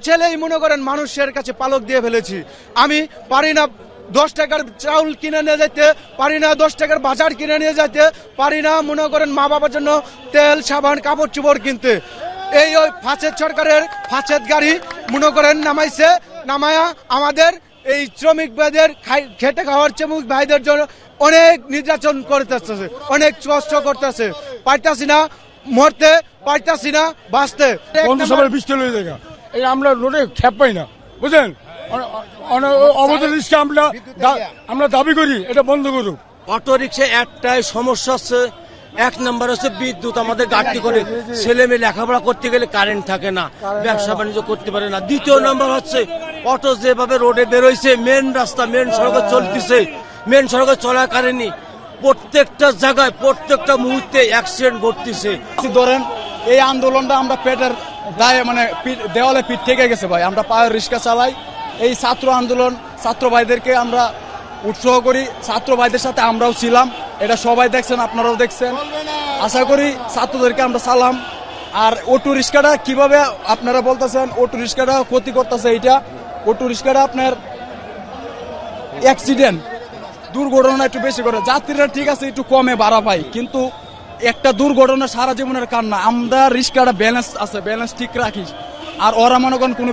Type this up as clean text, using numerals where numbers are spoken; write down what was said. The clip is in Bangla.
ছেলেই মনে করেন মানুষের কাছে পালক দিয়ে ফেলেছি। আমি পারি না 10 টাকার চাউল কিনে নিয়ে যেতে, পারি না 10 টাকার বাজার কিনে নিয়ে যেতে, পারি না মনে করেন মা বাবার জন্য তেল সাবান কাপড় চোপড় কিনতে। এই ওই ফাঁসের সরকারের ফাঁসের গাড়ি মনে করেন নামাইছে, নামায়া আমাদের এই শ্রমিক ভাইদের খেটে খাওয়ার শ্রমিক ভাইদের জন্য অনেক নির্যাতন করতেছে, অনেক কষ্ট করতেছে। পাইতাছি না মরতে, পাইতাছি না বাঁচতে। বৃষ্টি হয়ে যায়, এই আমরা রোডে খ্যাপ পাই না, বুঝলেন? অবৈধ রিক্সা আমরা দাবি করি এটা বন্ধ করুক। অটো রিক্সা একটাই সমস্যা হচ্ছে, 1 নম্বর হচ্ছে বিদ্যুৎ। আমাদের গাড়ি করে ছেলে মেয়ে লেখাপড়া করতে গেলে কারেন্ট থাকে না, ব্যবসা বাণিজ্য করতে পারে না। 2 নম্বর হচ্ছে অটো যেভাবে রোডে বেরোইছে, মেন রাস্তা মেন সড়কে চলতেছে, মেন সড়কে চলাকালীনই প্রত্যেকটা জায়গায় প্রত্যেকটা মুহূর্তে অ্যাক্সিডেন্ট ঘটতেছে। ধরেন এই আন্দোলনটা আমরা পেটের দায়ে মানে দেওয়ালে পিঠ থেকে গেছে ভাই। আমরা পায়ের রিক্সা চালাই, এই ছাত্র আন্দোলন ছাত্র ভাইদেরকে আমরা উৎসাহ করি, ছাত্র ভাইদের সাথে আমরাও ছিলাম, এটা সবাই দেখছেন, আপনারাও দেখছেন। আশা করি ছাত্রদেরকে আমরা সালাম। আর অটো রিক্সাটা কিভাবে আপনারা বলতেছেন অটো রিক্সাটা ক্ষতি করতেছে, এইটা অটো রিক্সাটা আপনার অ্যাক্সিডেন্ট দুর্ঘটনা একটু বেশি করে, যাত্রীরা ঠিক আছে একটু কমে ভাড়া পাই, কিন্তু একটা দুর্ঘটনা সারা জীবনের কান্না। আমরা রিক্সাটা ব্যালেন্স আছে, ব্যালেন্স ঠিক রাখিস, আর ওরা মনে করেন কোনো